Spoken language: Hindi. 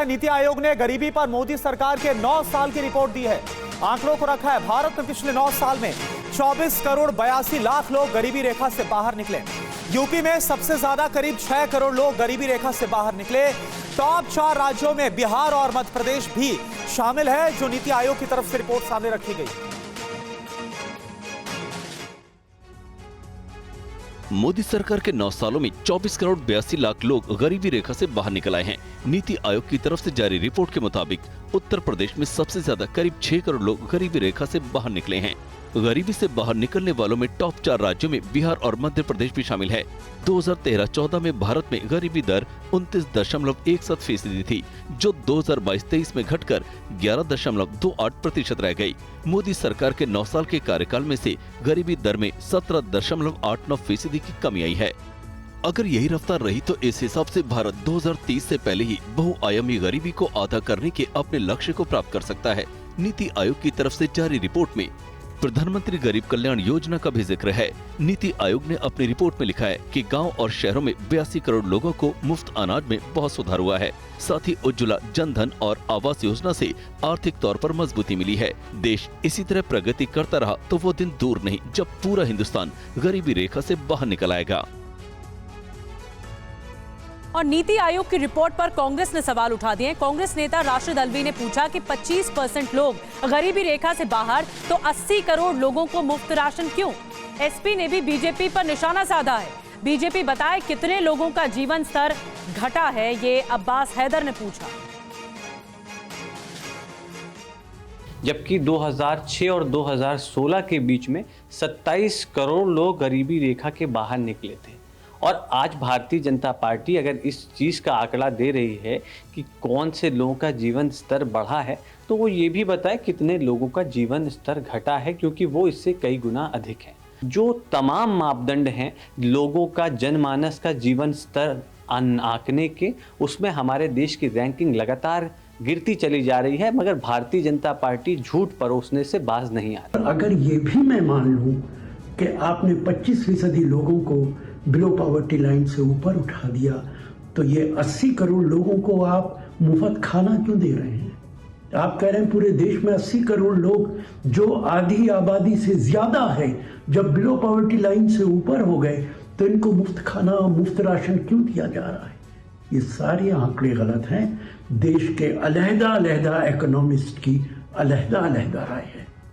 है, नीति आयोग ने गरीबी पर मोदी सरकार के 9 साल की रिपोर्ट दी है। आंकड़ों को रखा है, भारत में पिछले 9 साल में 24 करोड़ 82 लाख लोग गरीबी रेखा से बाहर निकले। यूपी में सबसे ज्यादा करीब 6 करोड़ लोग गरीबी रेखा से बाहर निकले। टॉप 4 राज्यों में बिहार और मध्य प्रदेश भी शामिल है, जो नीति आयोग की तरफ से रिपोर्ट सामने रखी गई। मोदी सरकार के 9 सालों में 24 करोड़ 82 लाख लोग गरीबी रेखा से बाहर निकल आए हैं। नीति आयोग की तरफ से जारी रिपोर्ट के मुताबिक उत्तर प्रदेश में सबसे ज्यादा करीब 6 करोड़ लोग गरीबी रेखा से बाहर निकले हैं। गरीबी से बाहर निकलने वालों में टॉप 4 राज्यों में बिहार और मध्य प्रदेश भी शामिल है। 2013-14 में भारत में गरीबी दर 29.17% थी, जो 2022-23 में घटकर 11.28% रह गई। मोदी सरकार के 9 साल के कार्यकाल में से गरीबी दर में 17.89% की कमी आई है। अगर यही रफ्तार रही तो इस हिसाब से भारत 2030 से पहले ही बहुआयामी गरीबी को आधा करने के अपने लक्ष्य को प्राप्त कर सकता है। नीति आयोग की तरफ से जारी रिपोर्ट में प्रधानमंत्री गरीब कल्याण योजना का भी जिक्र है। नीति आयोग ने अपनी रिपोर्ट में लिखा है कि गांव और शहरों में 82 करोड़ लोगों को मुफ्त अनाज में बहुत सुधार हुआ है। साथ ही उज्ज्वला, जनधन और आवास योजना से आर्थिक तौर पर मजबूती मिली है। देश इसी तरह प्रगति करता रहा तो वो दिन दूर नहीं जब पूरा हिंदुस्तान गरीबी रेखा से बाहर निकल आएगा। और नीति आयोग की रिपोर्ट पर कांग्रेस ने सवाल उठा दिए। कांग्रेस नेता राशिद अल्वी ने पूछा कि 25% लोग गरीबी रेखा से बाहर तो 80 करोड़ लोगों को मुफ्त राशन क्यों? एसपी ने भी बीजेपी पर निशाना साधा है। बीजेपी बताए कितने लोगों का जीवन स्तर घटा है, ये अब्बास हैदर ने पूछा। जबकि 2006 और 2016 के बीच में 27 करोड़ लोग गरीबी रेखा के बाहर निकले थे। और आज भारतीय जनता पार्टी अगर इस चीज़ का आंकड़ा दे रही है कि कौन से लोगों का जीवन स्तर बढ़ा है, तो वो ये भी बताए कितने लोगों का जीवन स्तर घटा है, क्योंकि वो इससे कई गुना अधिक है। जो तमाम मापदंड हैं लोगों का, जनमानस का जीवन स्तर आंकने के, उसमें हमारे देश की रैंकिंग लगातार गिरती चली जा रही है, मगर भारतीय जनता पार्टी झूठ परोसने से बाज नहीं आ रही। अगर ये भी मैं मान लूँ कि आपने 25% लोगों को बिलो पॉवर्टी लाइन से ऊपर उठा दिया, तो ये 80 करोड़ लोगों को आप मुफ्त खाना क्यों दे रहे हैं? आप कह रहे हैं पूरे देश में 80 करोड़ लोग जो आधी आबादी से ज्यादा है, जब बिलो पॉवर्टी लाइन से ऊपर हो गए तो इनको मुफ्त खाना, मुफ्त राशन क्यों दिया जा रहा है? ये सारे आंकड़े गलत हैं। देश के अलहदा अलहदा इकोनॉमिस्ट की अलहदा अलहदा राय है।